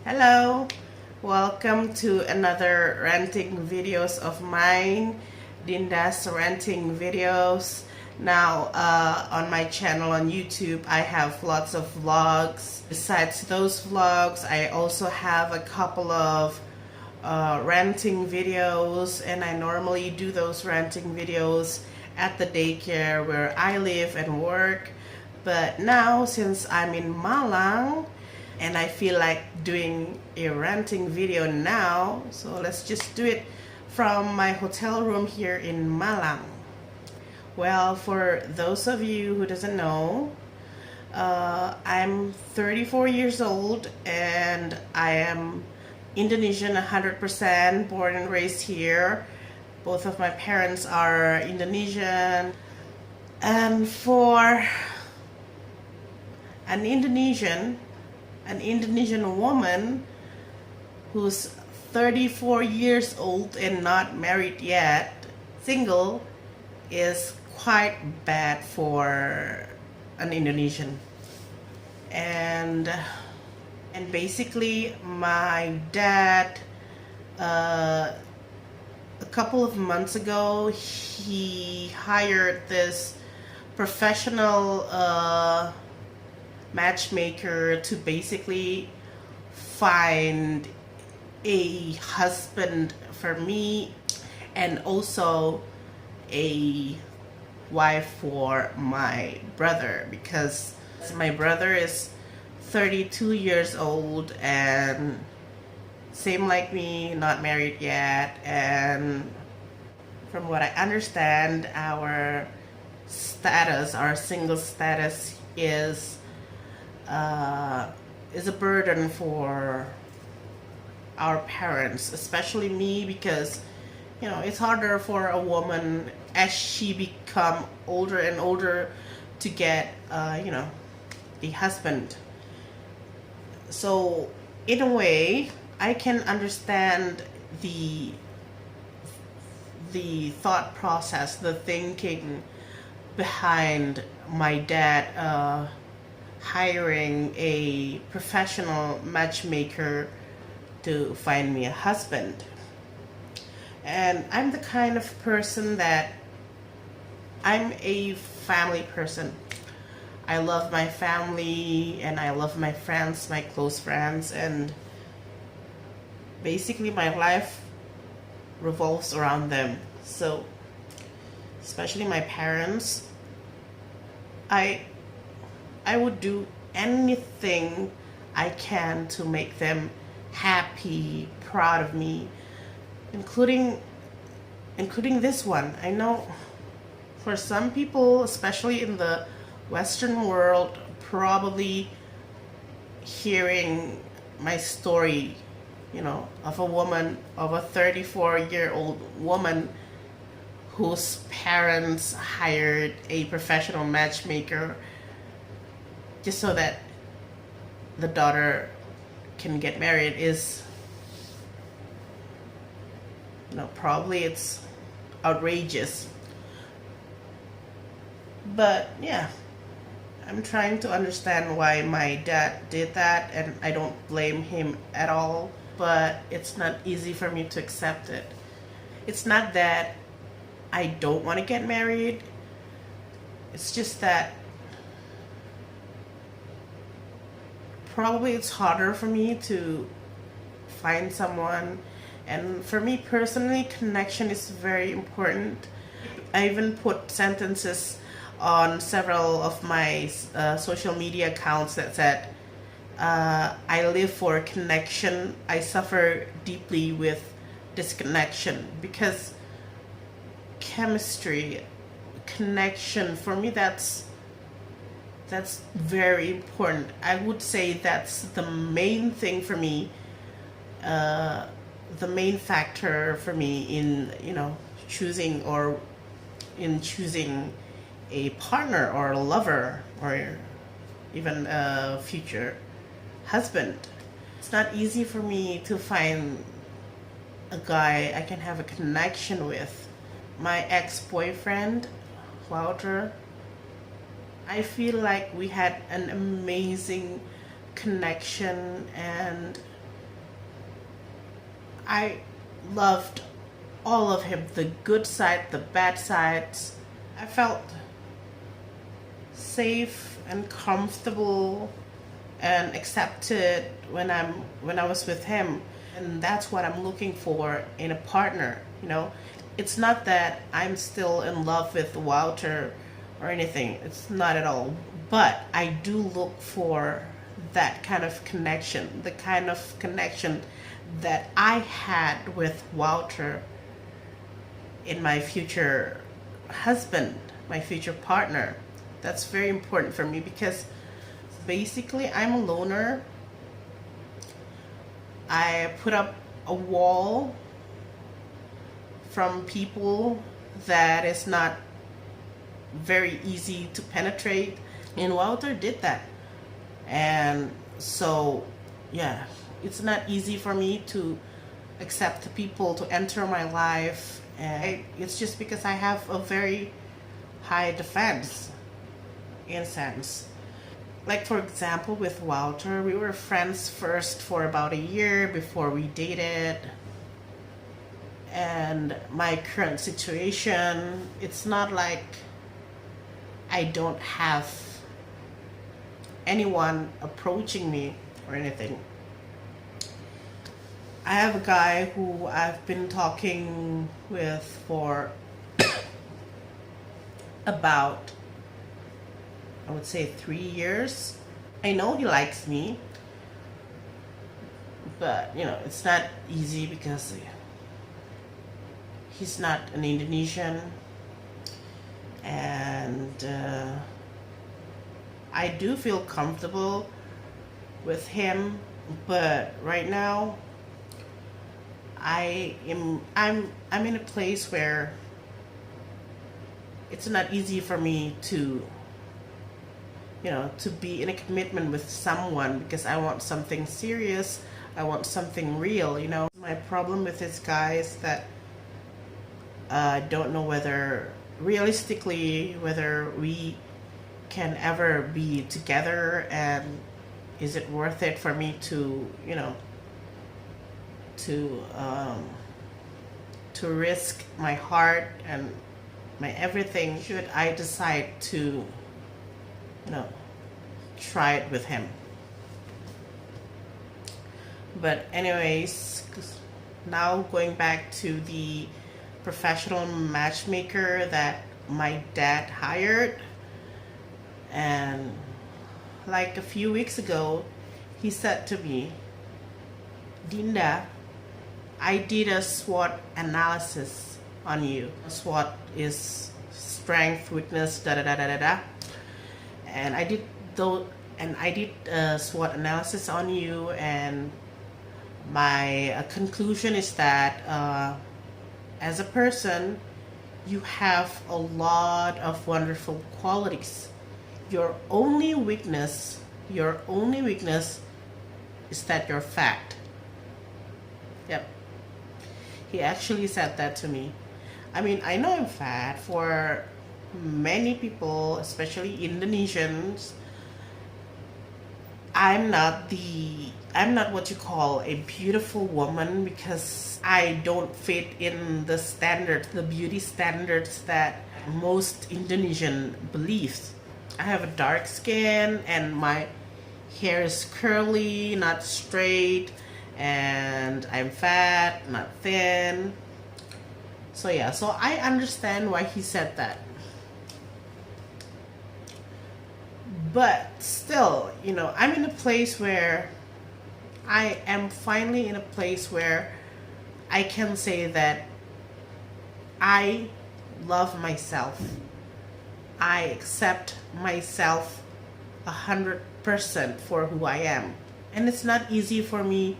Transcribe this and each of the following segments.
Hello, welcome to another ranting videos of mine, Dinda'S ranting videos. Now on my channel on YouTube I have lots of vlogs. Besides those vlogs, I also have a couple of ranting videos, and I normally do those ranting videos at the daycare where I live and work. But now, since I'm in Malang and I feel like doing a ranting video now, so let's just do it from my hotel room here in Malang. Well, for those of you who doesn't know, I'm 34 years old and I am Indonesian 100%, born and raised here. Both of my parents are Indonesian. And for an Indonesian woman who's 34 years old and not married yet, single, is quite bad for an Indonesian. And basically my dad, a couple of months ago, he hired this professional matchmaker to basically find a husband for me and also a wife for my brother, because my brother is 32 years old and same like me, not married yet, and from what I understand, our single status is a burden for our parents, especially me, because it's harder for a woman as she become older and older to get a husband. So in a way I can understand the thought process, the thinking behind my dad hiring a professional matchmaker to find me a husband. And I'm the kind of person that I'm a family person. I love my family and I love my friends, my close friends, and basically my life revolves around them. So especially my parents, I would do anything I can to make them happy, proud of me, including this one. I know for some people, especially in the Western world, probably hearing my story, of a woman, of a 34-year-old woman whose parents hired a professional matchmaker just so that the daughter can get married, is, probably it's outrageous. But yeah, I'm trying to understand why my dad did that, and I don't blame him at all, but it's not easy for me to accept it. It's not that I don't want to get married, it's just that probably it's harder for me to find someone. And for me personally, connection is very important. I even put sentences on several of my social media accounts that said, I live for connection, I suffer deeply with disconnection. Because chemistry, connection, for me, that's very important. I would say that's the main thing for me, the main factor for me in choosing a partner or a lover or even a future husband. It's not easy for me to find a guy I can have a connection with. My ex-boyfriend, Walter, I feel like we had an amazing connection, and I loved all of him, the good side, the bad sides. I felt safe and comfortable and accepted when I was with him. And that's what I'm looking for in a partner, you know. It's not that I'm still in love with Walter or anything. It's not at all. But I do look for that kind of connection, the kind of connection that I had with Walter in my future husband, my future partner. That's very important for me because basically I'm a loner. I put up a wall from people that is not very easy to penetrate, and Walter did that. And so yeah, it's not easy for me to accept people to enter my life, and it's just because I have a very high defense in a sense. Like for example, with Walter, we were friends first for about a year before we dated. And my current situation, it's not like I don't have anyone approaching me or anything. I have a guy who I've been talking with for about, I would say, 3 years. I know he likes me, but you know, it's not easy because he's not an Indonesian, and I do feel comfortable with him, but right now I'm in a place where it's not easy for me to, you know, to be in a commitment with someone because I want something serious. I want something real, you know. My problem with this guy is that I don't know whether realistically whether we can ever be together, and is it worth it for me to, you know, to risk my heart and my everything should I decide to, you know, try it with him. But anyways, now going back to the professional matchmaker that my dad hired, and like a few weeks ago he said to me, Dinda, I did a SWOT analysis on you. SWOT is strength, weakness, da da da da da da. And I did a SWOT analysis on you, and my conclusion is that as a person, you have a lot of wonderful qualities. Your only weakness is that you're fat. Yep. He actually said that to me. I mean, I know I'm fat. For many people, especially Indonesians, I'm not what you call a beautiful woman because I don't fit in the standards, the beauty standards that most Indonesian believes. I have a dark skin and my hair is curly, not straight, and I'm fat, not thin. So yeah, so I understand why he said that. But still, you know, I'm in a place where I am finally in a place where I can say that I love myself. I accept myself 100% for who I am. And it's not easy for me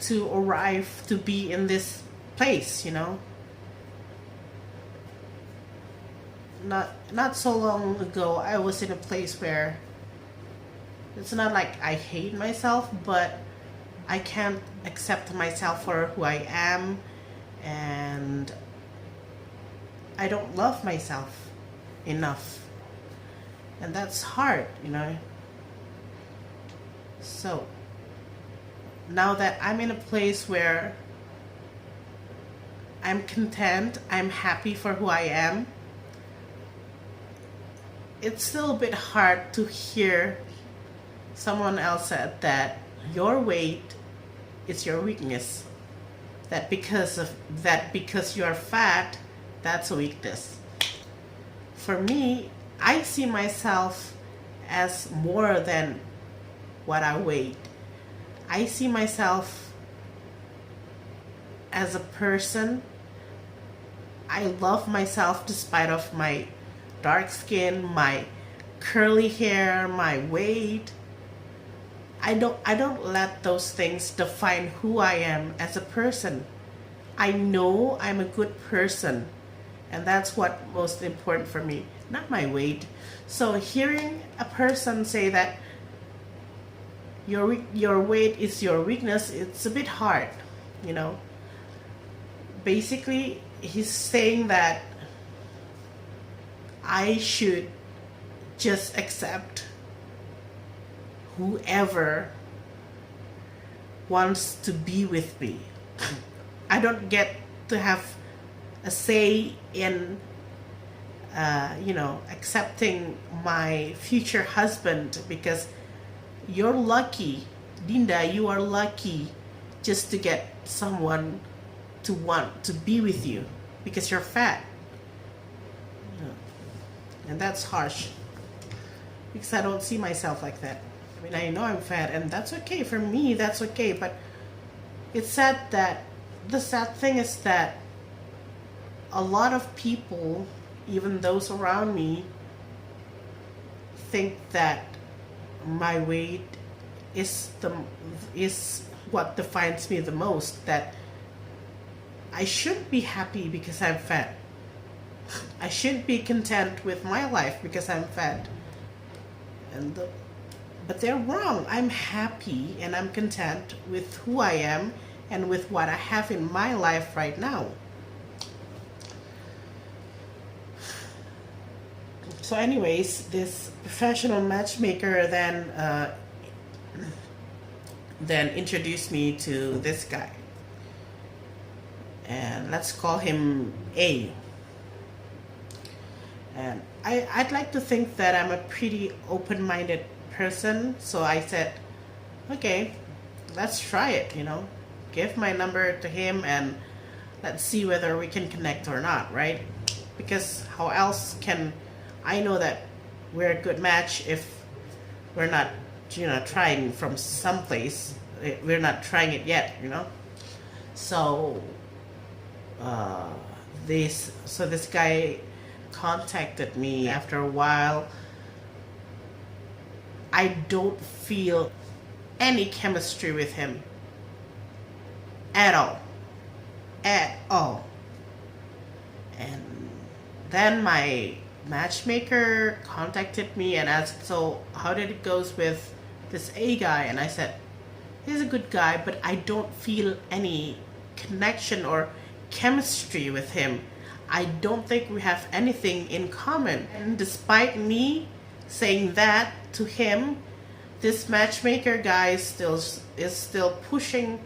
to arrive to be in this place, you know. Not so long ago, I was in a place where it's not like I hate myself, but I can't accept myself for who I am, and I don't love myself enough, and that's hard, you know. So now that I'm in a place where I'm content, I'm happy for who I am, it's still a bit hard to hear someone else said that your weight is your weakness. That because you are fat, that's a weakness. For me, I see myself as more than what I weigh. I see myself as a person. I love myself despite of my dark skin, my curly hair, my weight. I don't let those things define who I am as a person. I know I'm a good person, and that's what most important for me, not my weight. So hearing a person say that your weight is your weakness, it's a bit hard, you know. Basically, he's saying that I should just accept whoever wants to be with me. I don't get to have a say in, accepting my future husband, because you're lucky, Dinda, you are lucky just to get someone to want to be with you because you're fat. And that's harsh, because I don't see myself like that. I mean, I know I'm fat, and that's okay. For me, that's okay. But it's sad that the sad thing is that a lot of people, even those around me, think that my weight is what defines me the most. That I should be happy because I'm fat. I should be content with my life because I'm fat. But they're wrong. I'm happy and I'm content with who I am and with what I have in my life right now. So anyways, this professional matchmaker then introduced me to this guy. And let's call him A. And I'd like to think that I'm a pretty open-minded person, so I said, okay, let's try it, give my number to him and let's see whether we can connect or not, right? Because how else can I know that we're a good match if we're not, trying from someplace? We're not trying it yet, So this guy contacted me. After a while, I don't feel any chemistry with him at all. And then my matchmaker contacted me and asked, so how did it goes with this A guy? And I said, he's a good guy, but I don't feel any connection or chemistry with him. I don't think we have anything in common. And despite me saying that to him, this matchmaker guy is still pushing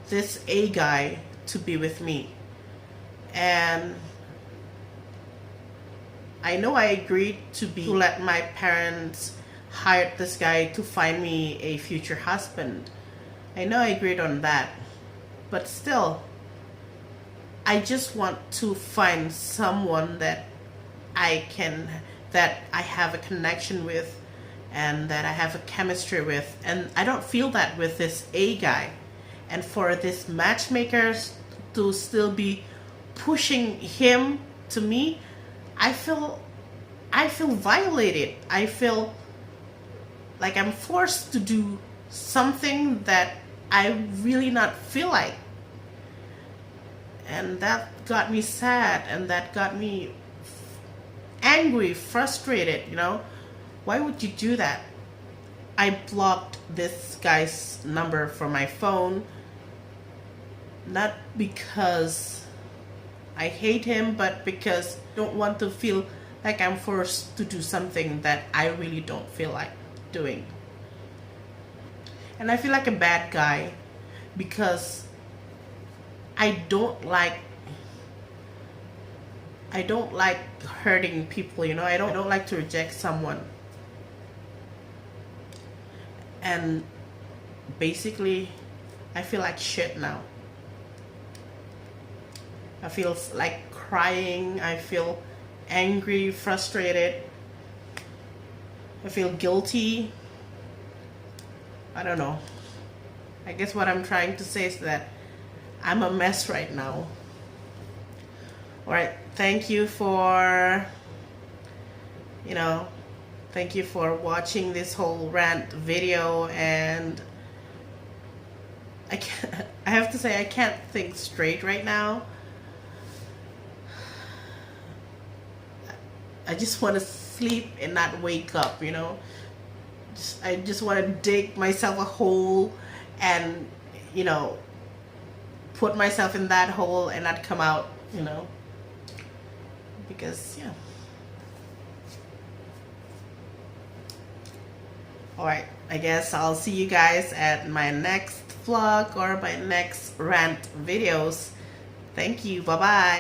this A guy to be with me. And I know I agreed to let my parents hire this guy to find me a future husband. I know I agreed on that, but still, I just want to find someone that I have a connection with and that I have a chemistry with, and I don't feel that with this A guy. And for this matchmakers to still be pushing him to me, I feel violated. I feel like I'm forced to do something that I really not feel like. And that got me sad, and that got me angry, frustrated, Why would you do that? I blocked this guy's number from my phone, not because I hate him, but because I don't want to feel like I'm forced to do something that I really don't feel like doing. And I feel like a bad guy because I don't like I don't like hurting people, you know. I don't like to reject someone. And basically, I feel like shit now. I feel like crying. I feel angry, frustrated. I feel guilty. I don't know. I guess what I'm trying to say is that I'm a mess right now. Alright, thank you for, thank you for watching this whole rant video, and I have to say I can't think straight right now. I just want to sleep and not wake up, you know. I just want to dig myself a hole and, put myself in that hole and not come out, because, yeah. Alright, I guess I'll see you guys at my next vlog or my next rant videos. Thank you. Bye-bye.